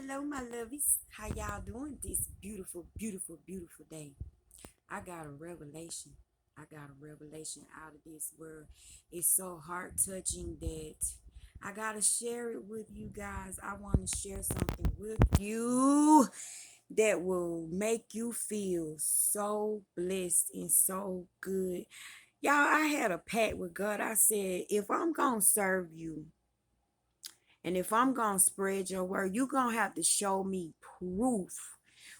Hello, my lovies. How y'all doing this beautiful, beautiful, beautiful day? I got a revelation. I got a revelation out of this word. It's so heart touching that I got to share it with you guys. I want to share something with you that will make you feel so blessed and so good. Y'all, I had a pact with God. I said, if I'm going to serve you, and if I'm going to spread your word, you're going to have to show me proof.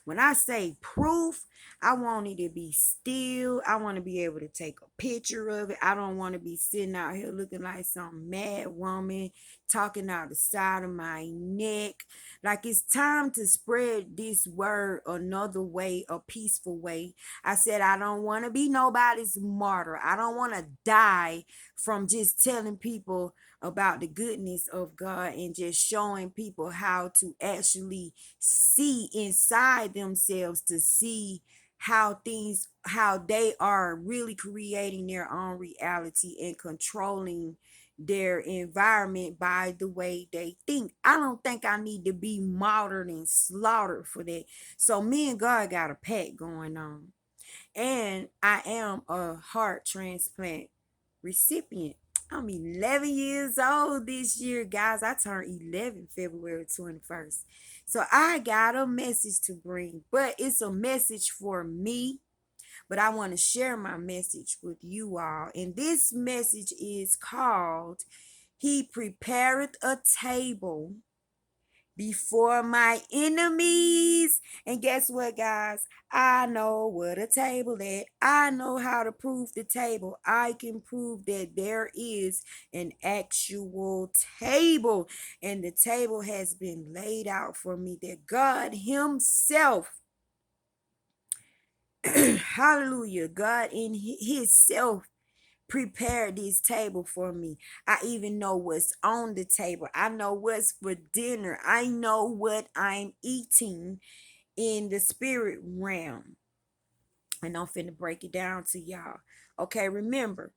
When I say proof, I want it to be still. I want to be able to take a picture of it. I don't want to be sitting out here looking like some mad woman talking out the side of my neck. Like, it's time to spread this word another way, a peaceful way. I said, I don't want to be nobody's martyr. I don't want to die from just telling people about the goodness of God and just showing people how to actually see inside themselves, to see how they are really creating their own reality and controlling their environment by the way they think. I don't think I need to be martyred and slaughtered for that. So me and God got a pact going on. And I am a heart transplant recipient. I'm 11 years old this year, guys. I turned 11 February 21st. So I got a message to bring, but it's a message for me. But I want to share my message with you all. And this message is called He Prepareth a Table Before My Enemies. And guess what, guys? I know what a table is. I know how to prove the table. I can prove that there is an actual table, and the table has been laid out for me, that God Himself, hallelujah, God in Himself prepared this table for me. I even know what's on the table. I know what's for dinner. I know what I'm eating in the spirit realm. And I'm finna break it down to y'all. Okay, remember,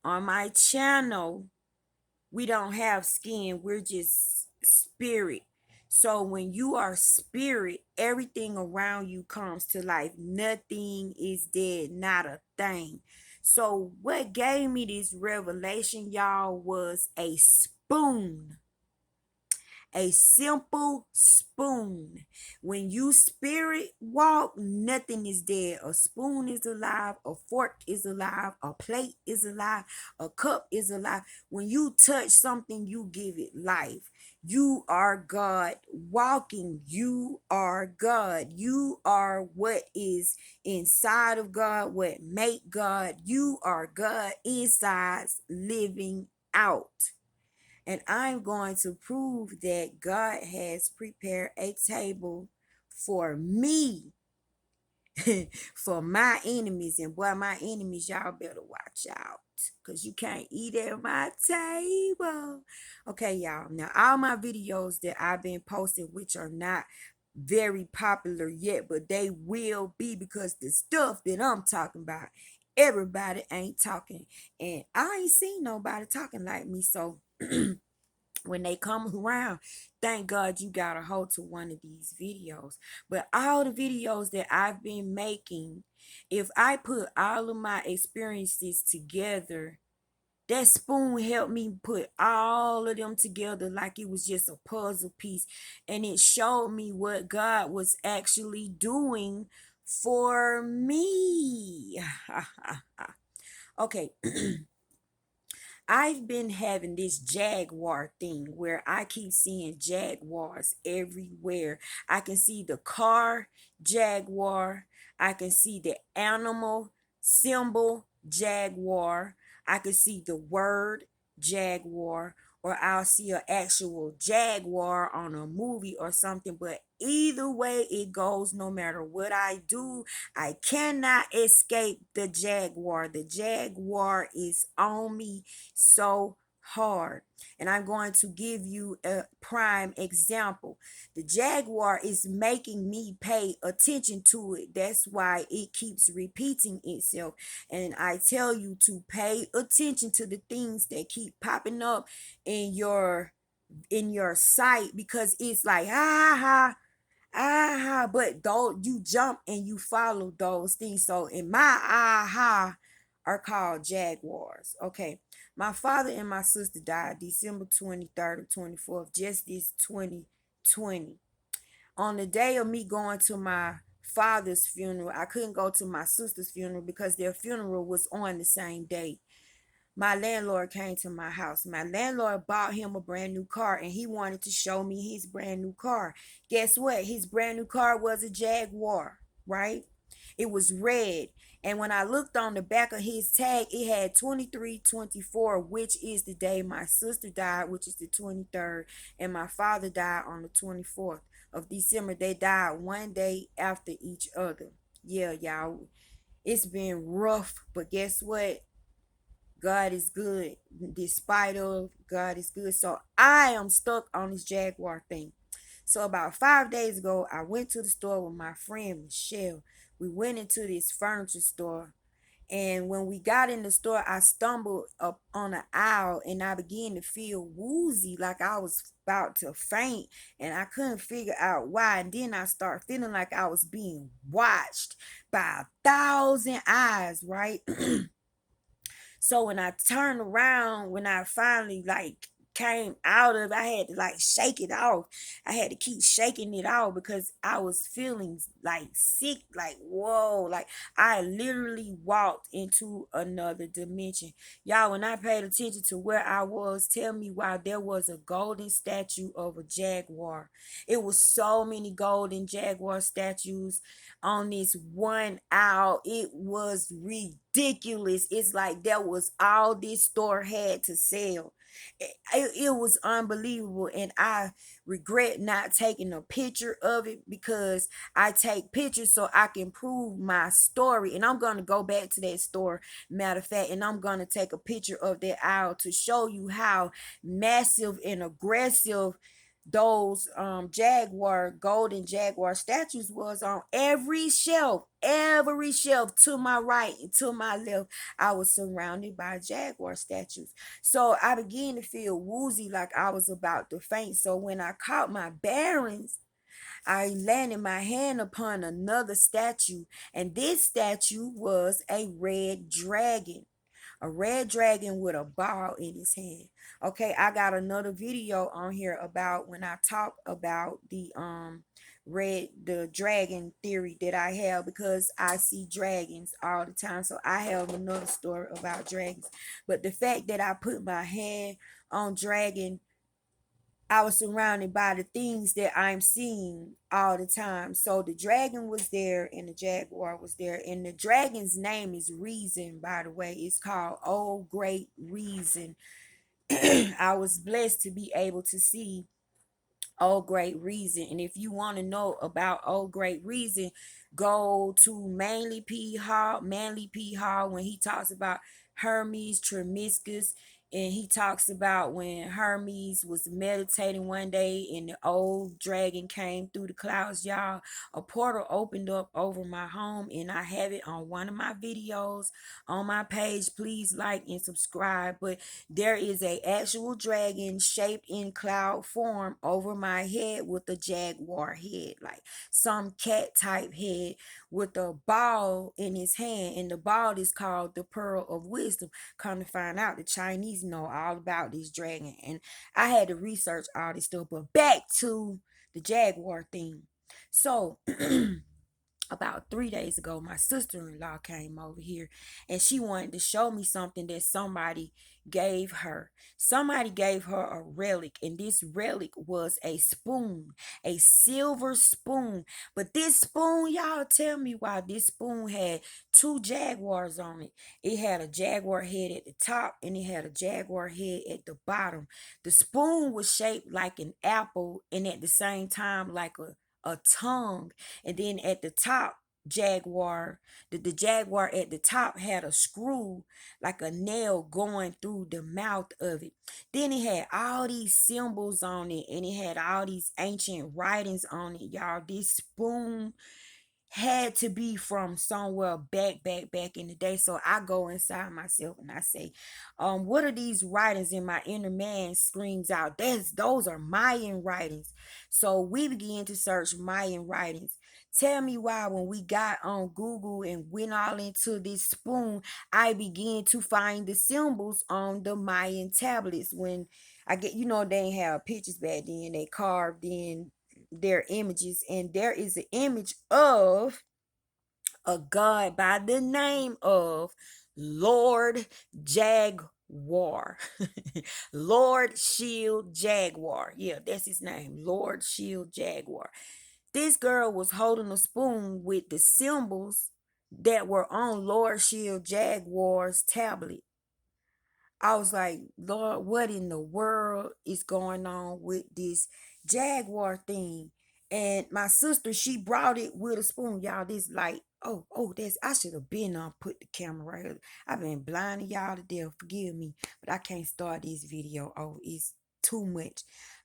on my channel, we don't have skin, we're just spirit. So when you are spirit, everything around you comes to life. Nothing is dead, not a thing. So what gave me this revelation, y'all, was a spoon. A simple spoon. When you spirit walk, nothing is dead. A spoon is alive, a fork is alive, a plate is alive, a cup is alive. When you touch something, you give it life. You are God walking. You are God. You are what is inside of God, what make God. You are God inside, living out. And I'm going to prove that God has prepared a table for me, for my enemies. And boy, my enemies, y'all better watch out, because you can't eat at my table. Okay, y'all. Now, all my videos that I've been posting, which are not very popular yet, but they will be, because the stuff that I'm talking about, everybody ain't talking. And I ain't seen nobody talking like me. So when they come around, thank God you got a hold to one of these videos. But all the videos that I've been making, if I put all of my experiences together, that spoon helped me put all of them together like it was just a puzzle piece. And it showed me what God was actually doing for me. Okay. I've been having this jaguar thing where I keep seeing jaguars everywhere. I can see the car jaguar. I can see the animal symbol jaguar. I can see the word jaguar, or I'll see an actual jaguar on a movie or something. But either way it goes, no matter what I do, I cannot escape the jaguar. The jaguar is on me so hard. And I'm going to give you a prime example. The jaguar is making me pay attention to it. That's why it keeps repeating itself. And I tell you to pay attention to the things that keep popping up in your in your sight because it's like ah aha, but though you jump and you follow those things. So in my aha are called jaguars. Okay. My father and my sister died December 23rd or 24th, just this 2020. On the day of me going to my father's funeral, I couldn't go to my sister's funeral because their funeral was on the same day. My landlord came to my house. My landlord bought him a brand new car and he wanted to show me his brand new car. Guess what? His brand new car was a Jaguar, right? It was red. And when I looked on the back of his tag, it had 2324, which is the day my sister died, which is the 23rd, and my father died on the 24th of December. They died one day after each other. Yeah, y'all. It's been rough, but guess what? God is good. Despite of God is good. So I am stuck on this Jaguar thing. So about 5 days ago, I went to the store with my friend Michelle. We went into this furniture store. And when we got in the store, I stumbled up on an aisle and I began to feel woozy, like I was about to faint. And I couldn't figure out why. And then I started feeling like I was being watched by 1,000 eyes, right? So when I turned around, when I finally like came out of, I had to like shake it off. I had to keep shaking it off because I was feeling like sick, like whoa, like I literally walked into another dimension. Y'all, when I paid attention to where I was, tell me why there was a golden statue of a jaguar. It was so many golden jaguar statues on this one aisle. It was ridiculous. It's like there was all this store had to sell. It was unbelievable, and I regret not taking a picture of it because I take pictures so I can prove my story. And I'm gonna go back to that store, matter of fact, and I'm gonna take a picture of that aisle to show you how massive and aggressive those jaguar golden jaguar statues was on every shelf to my right and to my left. I was surrounded by jaguar statues. So I began to feel woozy, like I was about to faint. So when I caught my bearings, I landed my hand upon another statue, and this statue was a red dragon, a red dragon with a ball in his hand. Okay, I got another video on here about when I talk about the dragon theory that I have because I see dragons all the time. So I have another story about dragons. But the fact that I put my hand on dragon, I was surrounded by the things that I'm seeing all the time. So the dragon was there and the jaguar was there. And the dragon's name is Reason, by the way. It's called Old Great Reason. I was blessed to be able to see Old Great Reason. And if you want to know about Old Great Reason, go to Manly P. Hall when he talks about Hermes Trismegistus. And he talks about when Hermes was meditating one day and the old dragon came through the clouds, y'all. A portal opened up over my home, and I have it on one of my videos on my page. Please like and subscribe. But there is a actual dragon shaped in cloud form over my head with a jaguar head, like some cat type head with a ball in his hand, and the ball is called the Pearl of Wisdom. Come to find out, the Chinese know all about this dragon, and I had to research all this stuff. But back to the jaguar thing. So about 3 days ago, my sister-in-law came over here and she wanted to show me something that somebody gave her. Somebody gave her a relic, and this relic was a spoon, a silver spoon. But this spoon, y'all tell me why this spoon had two jaguars on it. It had a jaguar head at the top and it had a jaguar head at the bottom. The spoon was shaped like an apple and at the same time like a tongue. And then at the top, jaguar, the jaguar at the top had a screw, like a nail going through the mouth of it. Then it had all these symbols on it, and it had all these ancient writings on it, y'all. This spoon, had to be from somewhere back in the day. So I go inside myself and I say, what are these writings? In my inner man screams out, those are Mayan writings. So we began to search Mayan writings. Tell me why when we got on Google and went all into this spoon, I began to find the symbols on the Mayan tablets. When I get, they ain't have pictures back then, they carved in their images, and there is an image of a god by the name of Lord Jaguar. Lord Shield Jaguar. Yeah, that's his name. Lord Shield Jaguar. This girl was holding a spoon with the symbols that were on Lord Shield Jaguar's tablet. I was like, Lord, what in the world is going on with this Jaguar thing? And my sister, she brought it with a spoon. Y'all, this like, that's, I should have been on put the camera right here. I've been blinding y'all to death. Forgive me, but I can't start this video. Oh, it's too much.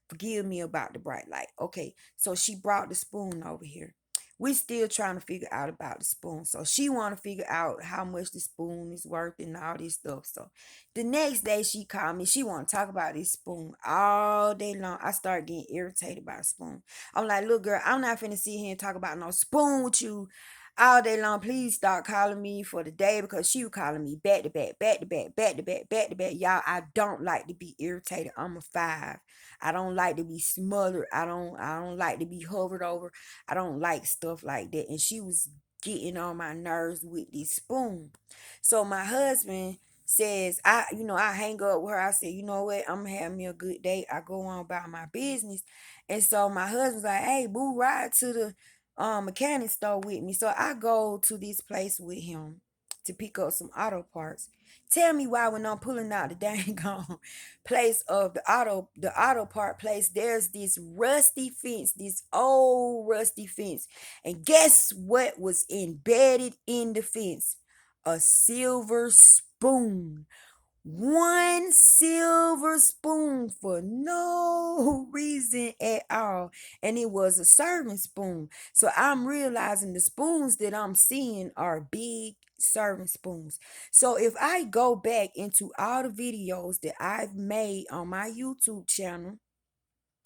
Forgive me about the bright light. Okay, so she brought the spoon over here. We still trying to figure out about the spoon. So she want to figure out how much the spoon is worth and all this stuff. So the next day she called me. She want to talk about this spoon all day long. I started getting irritated by the spoon. I'm like, look, girl, I'm not finna sit here and talk about no spoon with you all day long. Please stop calling me for the day, because she was calling me back to back, back to back, back to back, back to back. Y'all, I don't like to be irritated. I'm a 5. I don't like to be smothered. I don't like to be hovered over. I don't like stuff like that. And she was getting on my nerves with this spoon. So my husband says, I hang up with her. I said, you know what, I'm gonna have me a good day. I go on about my business. And so my husband's like, hey boo, ride to the mechanic store with me. So I go to this place with him to pick up some auto parts. Tell me why when I'm pulling out the dang on place of the auto part place, there's this rusty fence, this old rusty fence. And guess what was embedded in the fence? A silver spoon. One silver spoon for no reason at all. And it was a serving spoon. So I'm realizing the spoons that I'm seeing are big serving spoons. So if I go back into all the videos that I've made on my YouTube channel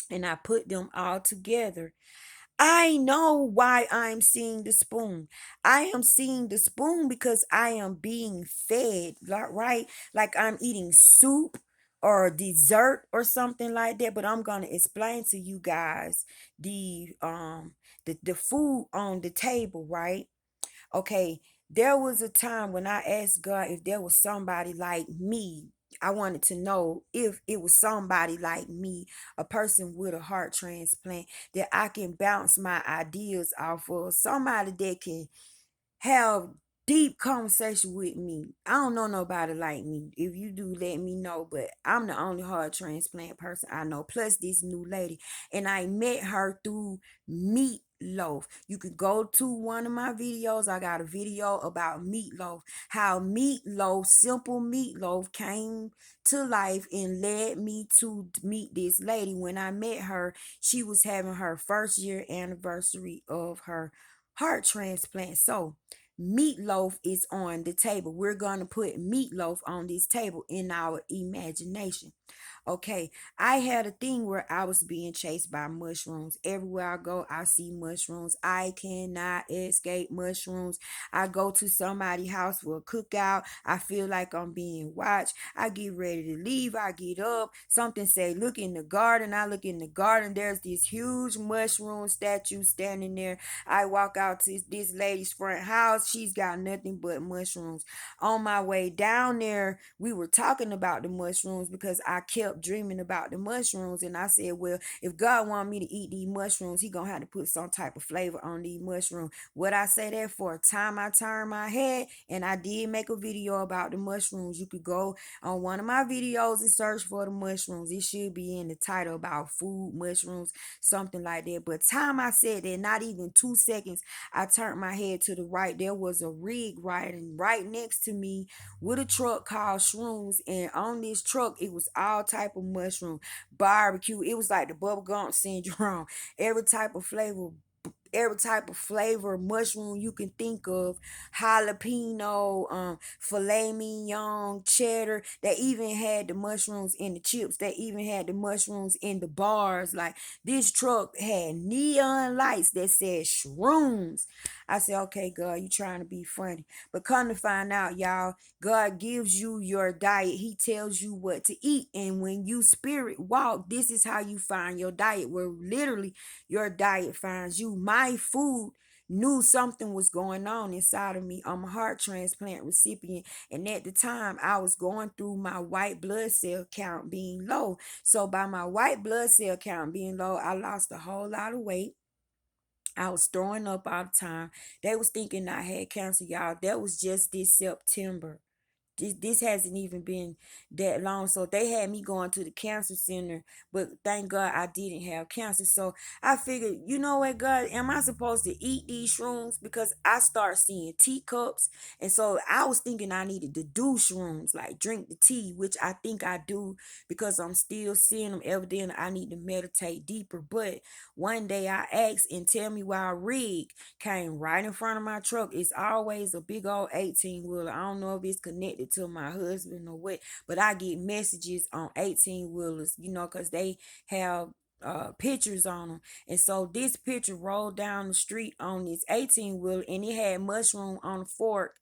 and I put them all together, I know why I'm seeing the spoon. I am seeing the spoon because I am being fed, right? Like I'm eating soup or dessert or something like that. But I'm gonna explain to you guys the food on the table, right? Okay, there was a time when I asked God if there was somebody like me. I wanted to know if it was somebody like me, a person with a heart transplant, that I can bounce my ideas off of, somebody that can have deep conversation with me. I don't know nobody like me. If you do, let me know. But I'm the only heart transplant person I know. Plus this new lady, and I met her through meatloaf. You could go to one of my videos. I got a video about meatloaf. How meatloaf, simple meatloaf, came to life and led me to meet this lady. When I met her, she was having her first year anniversary of her heart transplant. So meatloaf is on the table. We're going to put meatloaf on this table in our imagination. Okay, I had a thing where I was being chased by mushrooms. Everywhere I go, I see mushrooms. I cannot escape mushrooms. I go to somebody's house for a cookout. I feel like I'm being watched. I get ready to leave. I get up. Something say, look in the garden. I look in the garden. There's this huge mushroom statue standing there. I walk out to this lady's front house. She's got nothing but mushrooms. On my way down there, we were talking about the mushrooms because I kept dreaming about the mushrooms. And I said, well, if God want me to eat these mushrooms, he gonna have to put some type of flavor on these mushrooms. What I say that for? A time I turned my head and I did make a video about the mushrooms. You could go on one of my videos and search for the mushrooms. It should be in the title, about food, mushrooms, something like that. But time I said that, not even 2 seconds, I turned my head to the right. There was a rig riding right next to me with a truck called Shrooms. And on this truck, it was all type of mushroom, barbecue. It was like the bubble gum syndrome. Every type of flavor every type of flavor mushroom you can think of, jalapeno, filet mignon, cheddar. They even had the mushrooms in the chips. They even had the mushrooms in the bars. Like, this truck had neon lights that said shrooms. I said, okay, God, you trying to be funny. But come to find out, y'all, God gives you your diet. He tells you what to eat. And when you spirit walk, this is how you find your diet, where literally your diet finds you. My food knew something was going on inside of me. I'm a heart transplant recipient. And at the time, I was going through my white blood cell count being low. So by my white blood cell count being low, I lost a whole lot of weight. I was throwing up all the time. They was thinking I had cancer, y'all. That was just this September. This hasn't even been that long. So they had me going to the cancer center, but thank God I didn't have cancer. So I figured, you know what, God, am I supposed to eat these shrooms? Because I start seeing teacups. And so I was thinking I needed to do shrooms, like drink the tea, which I think I do because I'm still seeing them. Evidently, I need to meditate deeper. But one day I asked, and tell me why a rig came right in front of my truck. It's always a big old 18 wheeler. I don't know if it's connected to my husband or what, but I get messages on 18 wheelers, because they have pictures on them. And so this picture rolled down the street on this 18 wheeler, and it had mushroom on the fork,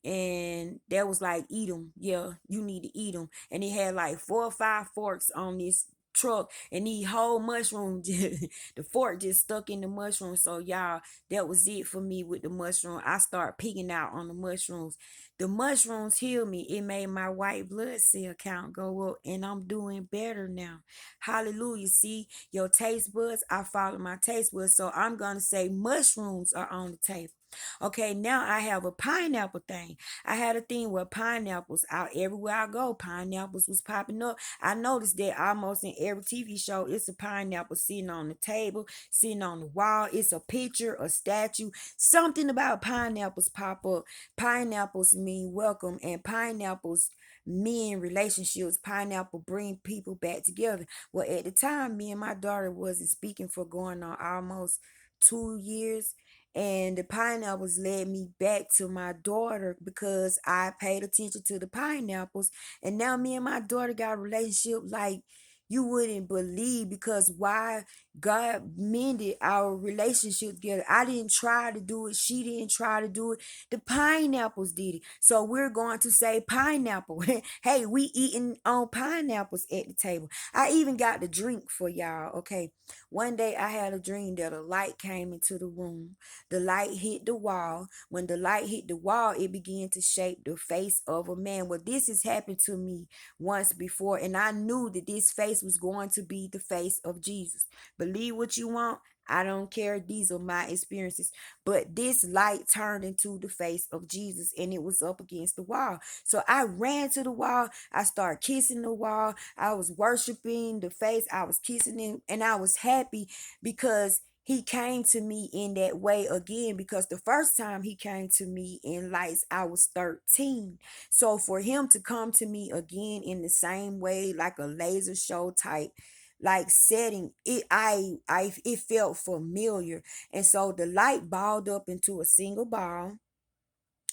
and that was like, eat them, yeah, you need to eat them. And it had like 4 or 5 forks on this truck, and the whole mushroom the fork just stuck in the mushroom. So y'all, that was it for me with the mushroom. I started picking out on the mushrooms. The mushrooms healed me. It made my white blood cell count go up, and I'm doing better now. Hallelujah. See, your taste buds, I follow my taste buds. So I'm gonna say mushrooms are on the table. Okay, now I have a pineapple thing. I had a thing where pineapples out everywhere I go. Pineapples was popping up. I noticed that almost in every TV show, it's a pineapple sitting on the table, sitting on the wall. It's a picture, a statue. Something about pineapples pop up. Pineapples mean welcome, and pineapples mean relationships. Pineapple bring people back together. Well, at the time, me and my daughter wasn't speaking for going on almost 2 years, and the pineapples led me back to my daughter because I paid attention to the pineapples. And now me and my daughter got a relationship like you wouldn't believe, because why God mended our relationship together. I didn't try to do it. She didn't try to do it. The pineapples did it. So we're going to say pineapple. Hey, we eating on pineapples at the table. I even got the drink for y'all. Okay. One day I had a dream that a light came into the room. The light hit the wall. When the light hit the wall, it began to shape the face of a man. Well, this has happened to me once before, and I knew that this face was going to be the face of Jesus. Believe what you want. I don't care. These are my experiences. But this light turned into the face of Jesus, and it was up against the wall. So I ran to the wall. I started kissing the wall. I was worshiping the face. I was kissing him, and I was happy because he came to me in that way again, because the first time he came to me in lights, I was 13. So for him to come to me again in the same way, like a laser show type like setting, it felt familiar. And so the light balled up into a single ball,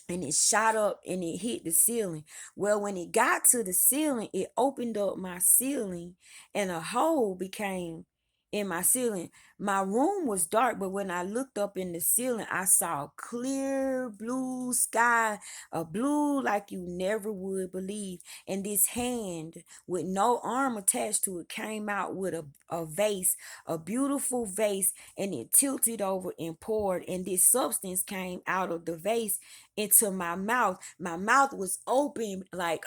and it shot up and it hit the ceiling. Well, when it got to the ceiling, it opened up my ceiling, and a hole became in my ceiling. My room was dark, but when I looked up in the ceiling, I saw clear blue sky, a blue like you never would believe. And this hand with no arm attached to it came out with a vase, a beautiful vase, and it tilted over and poured. And this substance came out of the vase into my mouth. My mouth was open, like,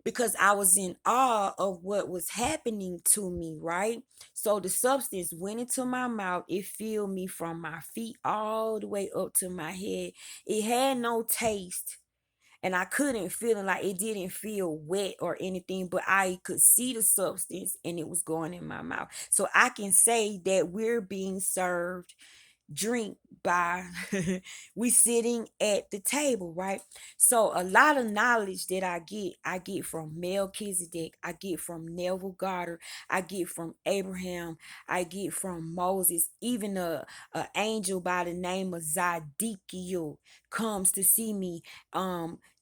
because I was in awe of what was happening to me, right? So the substance went into my mouth. It filled me from my feet all the way up to my head. It had no taste, and I couldn't feel it. Like, it didn't feel wet or anything, but I could see the substance, and it was going in my mouth. So I can say that we're being served drink by we sitting at the table, right? So a lot of knowledge that I get from Melchizedek, I get from Neville Goddard, I get from Abraham, I get from Moses. Even a angel by the name of Zadikiel comes to see me.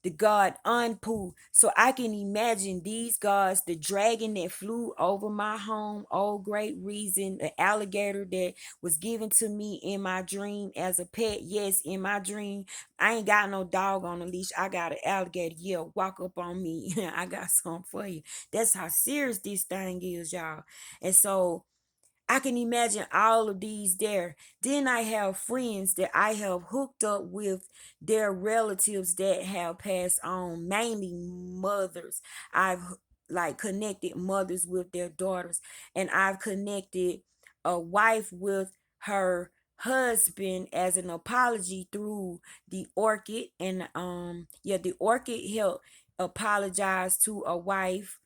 The god Anpu. So I can imagine these gods, the dragon that flew over my home, oh great reason, the alligator that was given to me in my dream as a pet. Yes, in my dream, I ain't got no dog on a leash. I got an alligator. Yeah, walk up on me. I got something for you. That's how serious this thing is, y'all. And so I can imagine all of these there. Then I have friends that I have hooked up with their relatives that have passed on, mainly mothers. I've like connected mothers with their daughters, and I've connected a wife with her husband as an apology through the orchid. And yeah, the orchid helped apologize to a wife,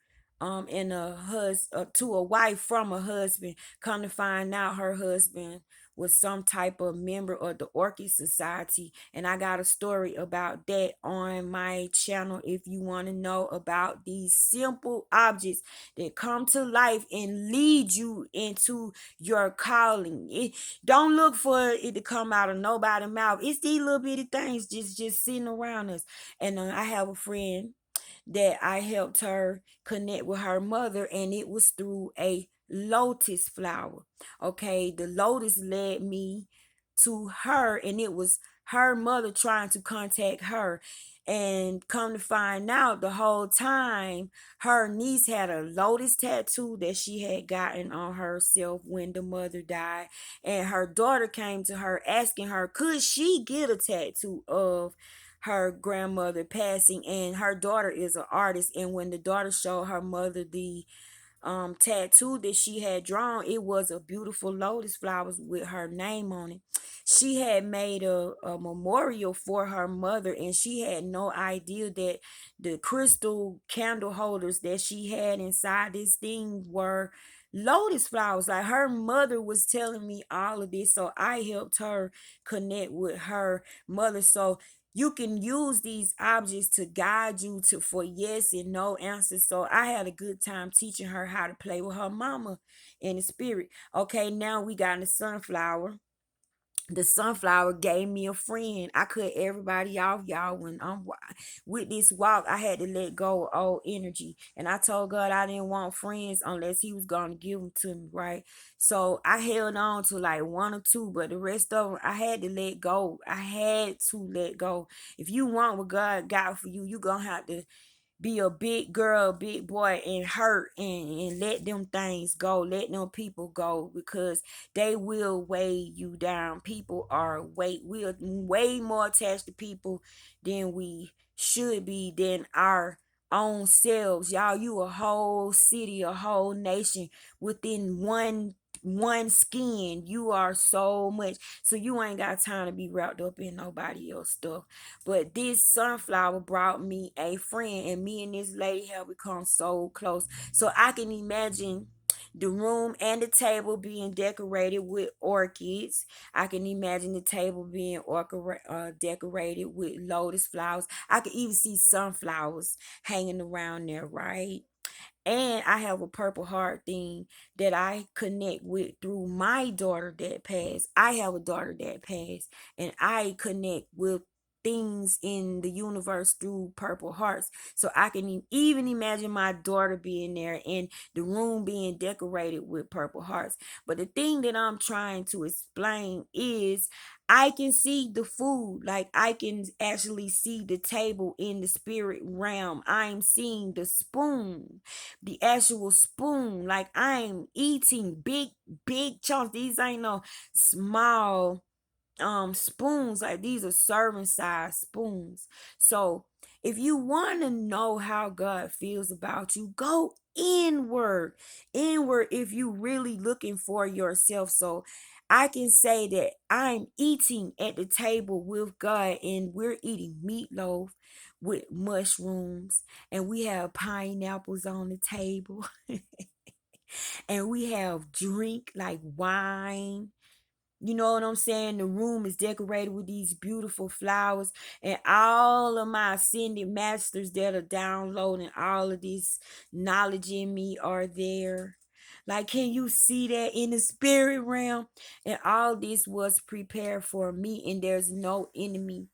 and to a wife from a husband. Come to find out, her husband was some type of member of the Orchid Society, and I got a story about that on my channel if you want to know about these simple objects that come to life and lead you into your calling. Don't look for it to come out of nobody's mouth. It's these little bitty things just sitting around us. And I have a friend that I helped her connect with her mother, and it was through a lotus flower. Okay, the lotus led me to her, and it was her mother trying to contact her. And come to find out, the whole time her niece had a lotus tattoo that she had gotten on herself when the mother died. And her daughter came to her asking her, could she get a tattoo of her grandmother passing? And her daughter is an artist, and when the daughter showed her mother the tattoo that she had drawn, it was a beautiful lotus flowers with her name on it. She had made a memorial for her mother, and she had no idea that the crystal candle holders that she had inside this thing were lotus flowers. Like, her mother was telling me all of this, so I helped her connect with her mother. So you can use these objects to guide you to for yes and no answers. So I had a good time teaching her how to play with her mama in the spirit. Okay, now we got the sunflower. The sunflower gave me a friend. I cut everybody off, y'all. When I'm with this walk, I had to let go of old energy, and I told God I didn't want friends unless He was gonna give them to me, right? So I held on to like one or two, but the rest of them I had to let go. I had to let go. If you want what God got for you, you gonna have to be a big girl, big boy, and hurt, and let them things go. Let them people go, because they will weigh you down. People are we're way more attached to people than we should be, than our own selves. Y'all, you a whole city, a whole nation within one skin. You are so much. So you ain't got time to be wrapped up in nobody else stuff. But this sunflower brought me a friend, and me and this lady have become so close. So I can imagine the room and the table being decorated with orchids. I can imagine the table being decorated with lotus flowers. I can even see sunflowers hanging around there, right? And I have a purple heart thing that I connect with through my daughter that passed. I have a daughter that passed, and I connect with things in the universe through purple hearts. So I can even imagine my daughter being there and the room being decorated with purple hearts. But the thing that I'm trying to explain is, I can see the food. Like, I can actually see the table in the spirit realm. I'm seeing the spoon, the actual spoon. Like, I'm eating big chunks. These ain't no small spoons. Like, these are serving size spoons. So if you want to know how God feels about you, go inward if you really looking for yourself. So I can say that I'm eating at the table with God, and we're eating meatloaf with mushrooms, and we have pineapples on the table, and we have drink like wine, You know what I'm saying? The room is decorated with these beautiful flowers, and all of my ascended masters that are downloading all of this knowledge in me are there. Like, can you see that in the spirit realm? And all this was prepared for me, and there's no enemy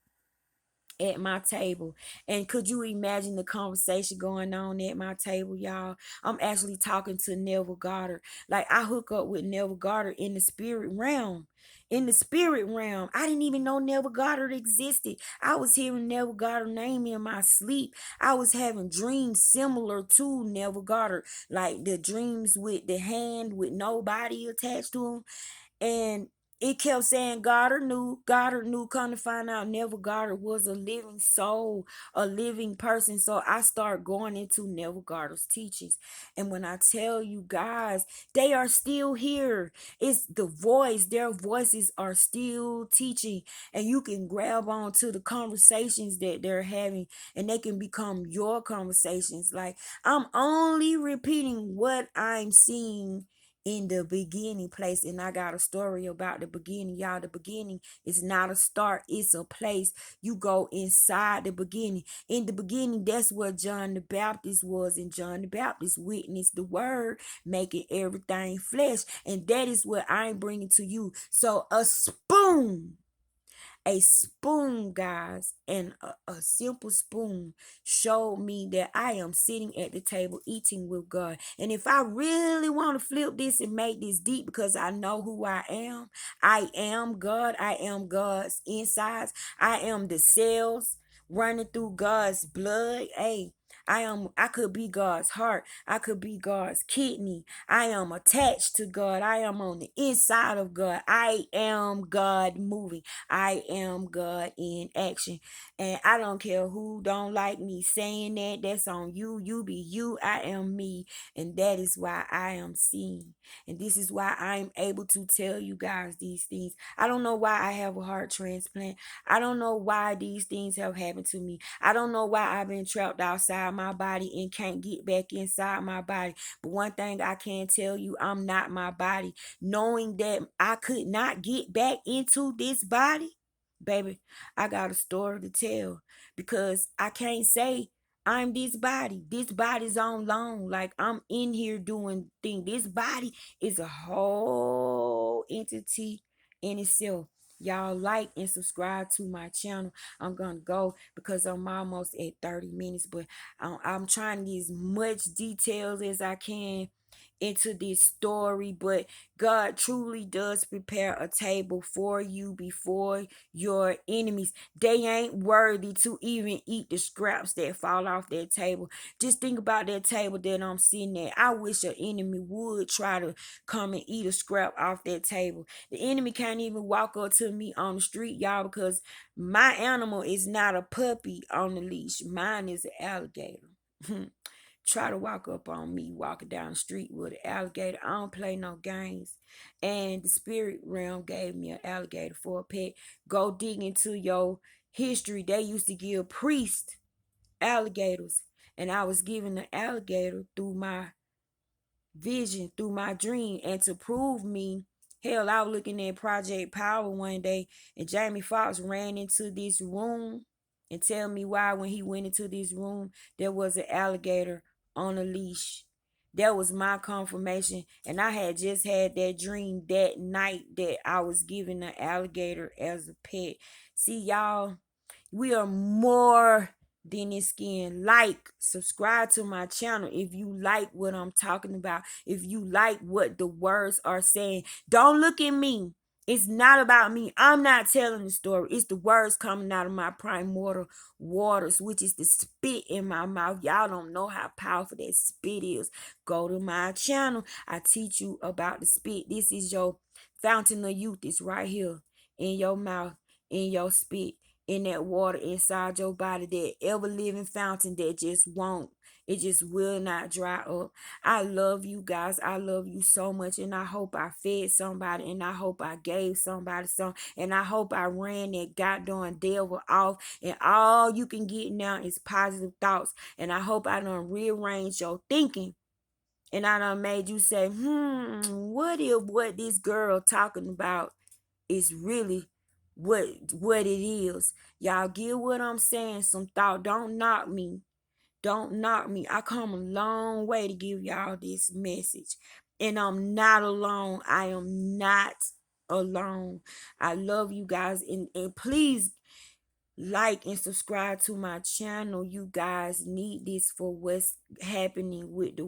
at my table. And could you imagine the conversation going on at my table, y'all? I'm actually talking to Neville Goddard. Like, I hook up with Neville Goddard in the spirit realm. In the spirit realm, I didn't even know Neville Goddard existed. I was hearing Neville Goddard name in my sleep. I was having dreams similar to Neville Goddard, like the dreams with the hand with nobody attached to him. And it kept saying Goddard knew. Come to find out, Neville Goddard was a living soul, a living person. So I start going into Neville Goddard's teachings. And when I tell you guys, they are still here. It's the voice, their voices are still teaching. And you can grab on to the conversations that they're having, and they can become your conversations. Like, I'm only repeating what I'm seeing in the beginning place. And I got a story about the beginning, y'all. The beginning is not a start, it's a place. You go inside the beginning. In the beginning, that's where John the Baptist was, and John the Baptist witnessed the word making everything flesh. And that is what I'm bringing to you. So a spoon, guys, and a simple spoon showed me that I am sitting at the table eating with God. And if I really want to flip this and make this deep, because I know who I am God. I am God's insides. I am the cells running through God's blood. Hey, I could be God's heart. I could be God's kidney. I am attached to God. I am on the inside of God. I am God moving. I am God in action. And I don't care who don't like me saying that. That's on you. You be you. I am me. And that is why I am seen. And this is why I'm able to tell you guys these things. I don't know why I have a heart transplant. I don't know why these things have happened to me. I don't know why I've been trapped outside my body and can't get back inside my body. But one thing I can tell you, I'm not my body. Knowing that I could not get back into this body, baby, I got a story to tell, because I can't say I'm this body. This body's on loan. Like, I'm in here doing things. This body is a whole entity in itself. Y'all like and subscribe to my channel. I'm gonna go because I'm almost at 30 minutes, but I'm trying to get as much details as I can into this story. But God truly does prepare a table for you before your enemies. They ain't worthy to even eat the scraps that fall off that table. Just think about that table that I'm sitting at. I wish an enemy would try to come and eat a scrap off that table. The enemy can't even walk up to me on the street, y'all, because my animal is not a puppy on the leash. Mine is an alligator. Try to walk up on me walking down the street with an alligator. I don't play no games. And the spirit realm gave me an alligator for a pet. Go dig into your history. They used to give priests alligators. And I was given an alligator through my vision, through my dream. And to prove me, hell, I was looking at Project Power one day, and Jamie Foxx ran into this room and tell me why when he went into this room there was an alligator on a leash. That was my confirmation. And I had just had that dream that night that I was given an alligator as a pet. See, y'all, we are more than this skin. Like, subscribe to my channel if you like what I'm talking about. If you like what the words are saying. Don't look at me. It's not about me. I'm not telling the story. It's the words coming out of my primordial waters, which is the spit in my mouth. Y'all don't know how powerful that spit is. Go to my channel. I teach you about the spit. This is your fountain of youth. It's right here in your mouth, in your spit, in that water inside your body, that ever living fountain that just won't, it just will not dry up. I love you guys. I love you so much. And I hope I fed somebody. And I hope I gave somebody some. And I hope I ran that goddamn devil off. And all you can get now is positive thoughts. And I hope I done rearrange your thinking. And I done made you say, what if what this girl talking about is really what it is. Y'all get what I'm saying? Some thought. Don't knock me. Don't knock me. I come a long way to give y'all this message. And I'm not alone. I am not alone. I love you guys. And please like and subscribe to my channel. You guys need this for what's happening with the